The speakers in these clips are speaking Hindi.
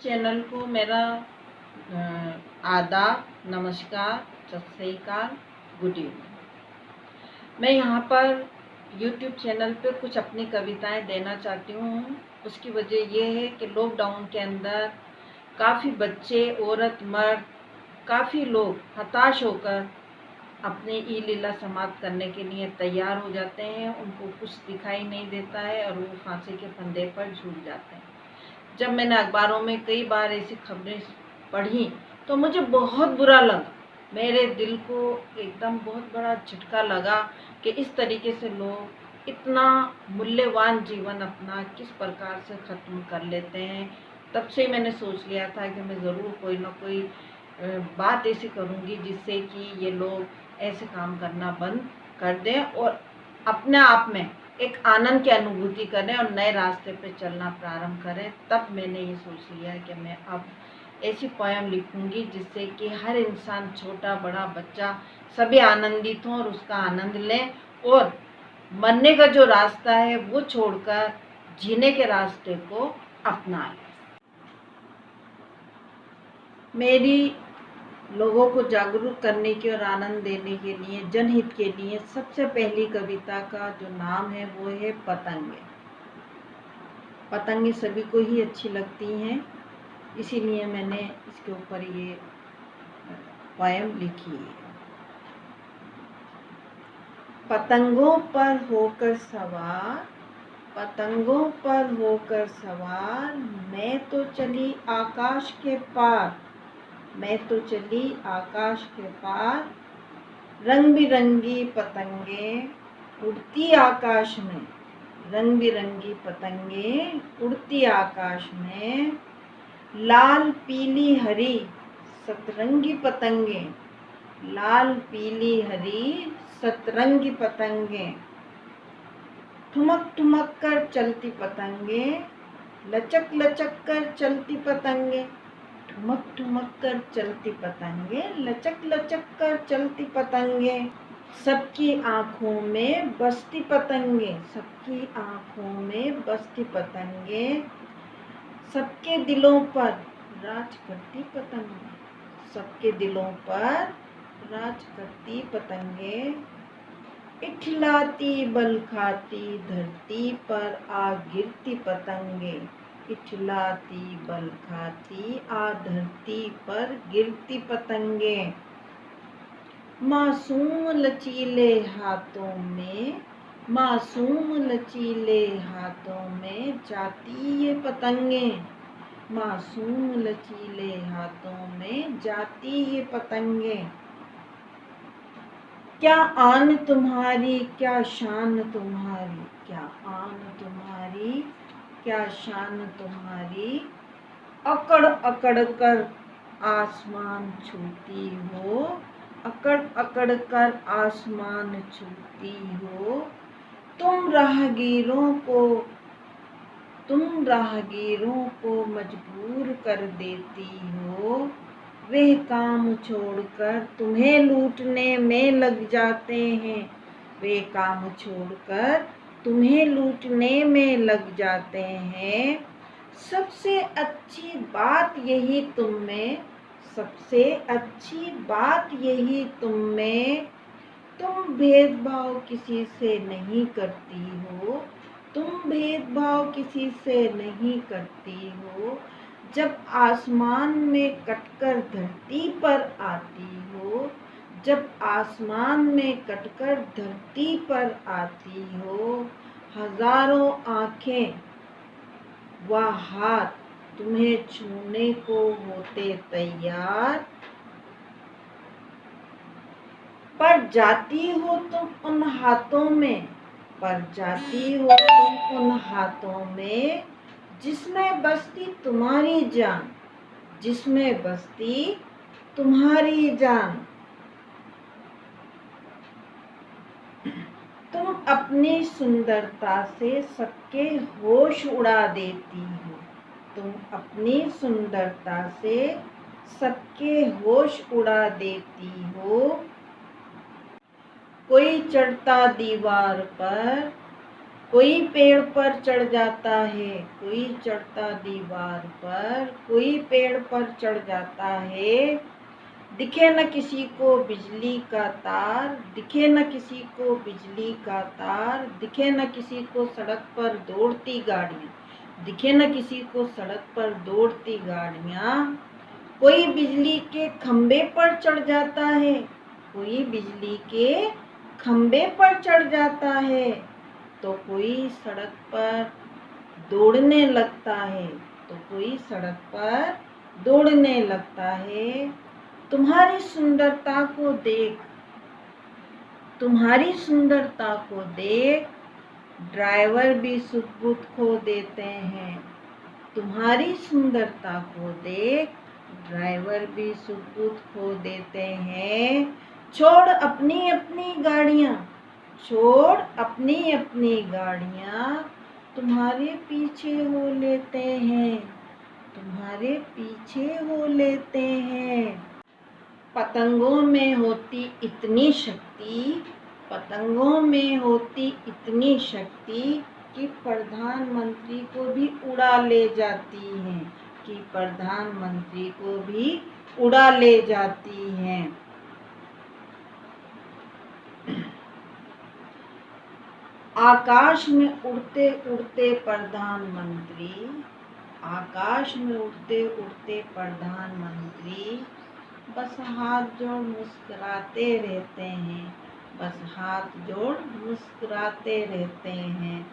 चैनल को मेरा आदाब, नमस्कार, सत श्री अकाल, गुड इवनिंग। मैं यहाँ पर YouTube चैनल पे कुछ अपनी कविताएं देना चाहती हूँ। उसकी वजह ये है कि लॉकडाउन के अंदर काफ़ी बच्चे, औरत, मर्द, काफ़ी लोग हताश होकर अपनी ई लीला समाप्त करने के लिए तैयार हो जाते हैं। उनको कुछ दिखाई नहीं देता है और वो फांसी के फंदे पर झूल जाते हैं। जब मैंने अखबारों में कई बार ऐसी खबरें पढ़ी तो मुझे बहुत बुरा लगा। मेरे दिल को एकदम बहुत बड़ा झटका लगा कि इस तरीके से लोग इतना मूल्यवान जीवन अपना किस प्रकार से ख़त्म कर लेते हैं। तब से मैंने सोच लिया था कि मैं ज़रूर कोई ना कोई बात ऐसी करूँगी जिससे कि ये लोग ऐसे काम करना बंद कर दें और अपने आप में एक आनंद की अनुभूति करें और नए रास्ते पे चलना प्रारंभ करें। तब मैंने ये सोच लिया कि मैं अब ऐसी पोयम लिखूंगी जिससे कि हर इंसान, छोटा बड़ा बच्चा, सभी आनंदित हों और उसका आनंद लें और मरने का जो रास्ता है वो छोड़कर जीने के रास्ते को अपनाएं। मेरी लोगों को जागरूक करने के और आनंद देने के लिए, जनहित के लिए सबसे पहली कविता का जो नाम है वो है पतंगे। पतंगे सभी को ही अच्छी लगती हैं, इसीलिए मैंने इसके ऊपर ये पोयम लिखी है। पतंगों पर होकर सवार, पतंगों पर होकर सवार, मैं तो चली आकाश के पार, मैं तो चली आकाश के पार। रंग बिरंगी पतंगे उड़ती आकाश में, रंग बिरंगी पतंगे उड़ती आकाश में। लाल पीली हरी सतरंगी पतंगे, लाल पीली हरी सतरंगी पतंगे। ठुमक ठुमक कर चलती पतंगे, लचक लचक कर चलती पतंगे। ठुमक ठुमक कर चलती पतंगे, लचक लचक कर चलती पतंगे। सबकी आँखों में बसती पतंगे, सबकी आँखों में बसती पतंगे। सबके दिलों पर राज करती पतंगे, सबके दिलों पर राज करती पतंगे। इठलाती बल खाती धरती पर आ गिरती पतंगे, इठलाती बल खाती आ धरती पर गिरती पतंगे। मासूम लचीले हाथों में, मासूम लचीले हाथों में जाती ये पतंगे, मासूम लचीले हाथों में जाती ये पतंगे। क्या आन तुम्हारी, क्या शान तुम्हारी, क्या आन तुम्हारी, क्या शान तुम्हारी। अकड़ अकड़ कर आसमान छूती हो, अकड़ अकड़ कर आसमान छूती हो। तुम राहगीरों को, तुम राहगीरों को मजबूर कर देती हो। वे काम छोड़कर तुम्हें लूटने में लग जाते हैं, वे काम छोड़कर तुम्हें लूटने में लग जाते हैं। सबसे अच्छी बात यही तुम में, सबसे अच्छी बात यही तुम में। तुम भेदभाव किसी से नहीं करती हो, तुम भेदभाव किसी से नहीं करती हो। जब आसमान में कटकर धरती पर आती हो, जब आसमान में कटकर धरती पर आती हो। हजारों आँखें व हाथ तुम्हें छूने को होते तैयार, पर जाती हो तुम उन हाथों में, पर जाती हो तुम उन हाथों में जिसमें बसती तुम्हारी जान, जिसमें बसती तुम्हारी जान। तुम अपनी सुंदरता से सबके होश उड़ा देती हो, तुम अपनी सुंदरता से सबके होश उड़ा देती हो। कोई चढ़ता दीवार पर, कोई पेड़ पर चढ़ जाता है, कोई चढ़ता दीवार पर, कोई पेड़ पर चढ़ जाता है। दिखे न किसी को बिजली का तार, दिखे न किसी को बिजली का तार, दिखे न किसी को सड़क पर दौड़ती गाड़ियाँ, दिखे न किसी को सड़क पर दौड़ती गाड़ियाँ। कोई बिजली के खंबे पर चढ़ जाता है, कोई बिजली के खंबे पर चढ़ जाता है, तो कोई सड़क पर दौड़ने लगता है, तो कोई सड़क पर दौड़ने लगता है। तुम्हारी सुंदरता को देख, तुम्हारी सुंदरता को देख, ड्राइवर भी सुध-बुध खो देते हैं। तुम्हारी सुंदरता को देख, ड्राइवर भी सुध-बुध खो देते हैं। छोड़ अपनी अपनी गाड़ियाँ, छोड़ अपनी अपनी गाड़ियाँ, तुम्हारे पीछे हो लेते हैं, तुम्हारे पीछे हो लेते हैं। पतंगों में होती इतनी शक्ति, पतंगों में होती इतनी शक्ति कि प्रधानमंत्री को भी उड़ा ले जाती हैं, कि प्रधानमंत्री को भी उड़ा ले जाती हैं। आकाश में उड़ते उड़ते प्रधानमंत्री, आकाश में उड़ते उड़ते प्रधानमंत्री बस हाथ जोड़ मुस्कुराते रहते हैं, बस हाथ जोड़ मुस्कुराते रहते हैं।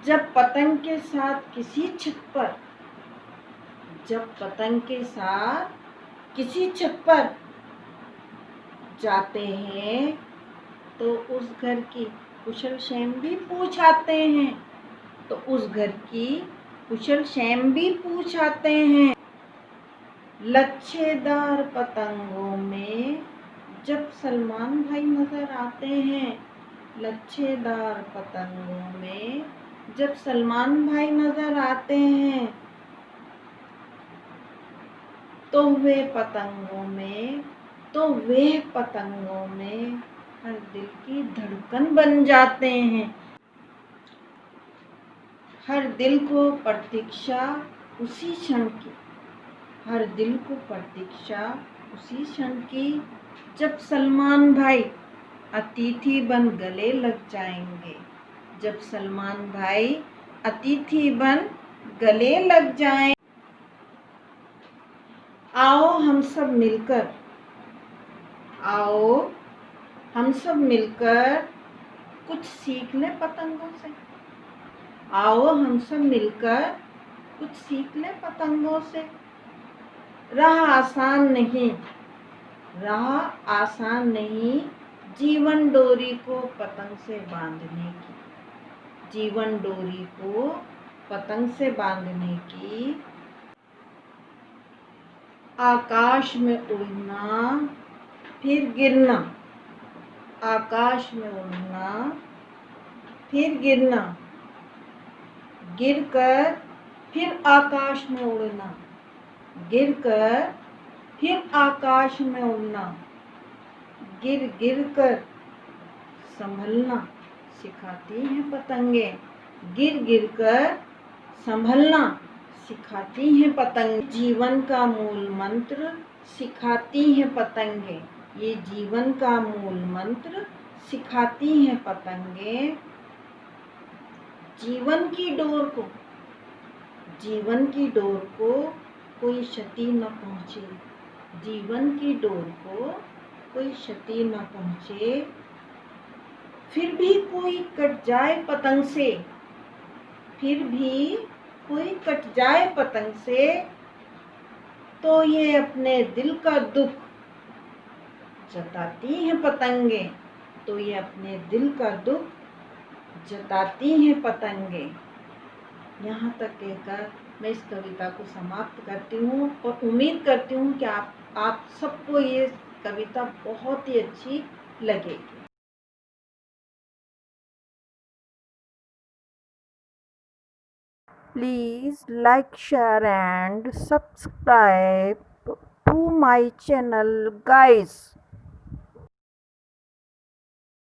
जब पतंग के साथ किसी छत पर, जब पतंग के साथ किसी छत पर जाते हैं तो उस घर की कुशल क्षेम भी पूछ आते हैं, तो उस घर की कुशल क्षेम भी पूछ आते हैं। लच्छेदार पतंगों में जब सलमान भाई नजर आते हैं, लच्छेदार पतंगों में जब सलमान भाई नजर आते हैं, तो वे पतंगों में, तो वे पतंगों में हर दिल की धड़कन बन जाते हैं। हर दिल को प्रतीक्षा उसी क्षण की, हर दिल को प्रतीक्षा उसी क्षण की जब सलमान भाई अतिथि बन गले लग जाएंगे, जब सलमान भाई अतिथि बन गले लग जाएं। आओ हम सब मिलकर, आओ हम सब मिलकर कुछ सीख लें पतंगों से, आओ हम सब मिलकर कुछ सीख लें पतंगों से। राह आसान नहीं, राह आसान नहीं जीवन डोरी को पतंग से बांधने की, जीवन डोरी को पतंग से बांधने की। आकाश में उड़ना फिर गिरना, आकाश में उड़ना फिर गिरना, गिरकर फिर आकाश में उड़ना, गिरकर फिर आकाश में उड़ना। गिर गिर कर संभलना सिखाती हैं पतंगे, गिर गिर कर संभलना सिखाती हैं पतंग। जीवन का मूल मंत्र सिखाती हैं पतंगे, ये जीवन का मूल मंत्र सिखाती हैं पतंगे। जीवन की डोर को, जीवन की डोर को कोई क्षति न पहुँचे, जीवन की डोर को कोई क्षति न पहुँचे। फिर भी कोई कट जाए पतंग से, फिर भी कोई कट जाए पतंग से, तो ये अपने दिल का दुख जताती हैं पतंगे, तो ये अपने दिल का दुख जताती हैं पतंगे। यहाँ तक कहकर मैं इस कविता को समाप्त करती हूँ और उम्मीद करती हूँ कि आप सबको ये कविता बहुत ही अच्छी लगेगी। Please like, share and subscribe to my channel, guys.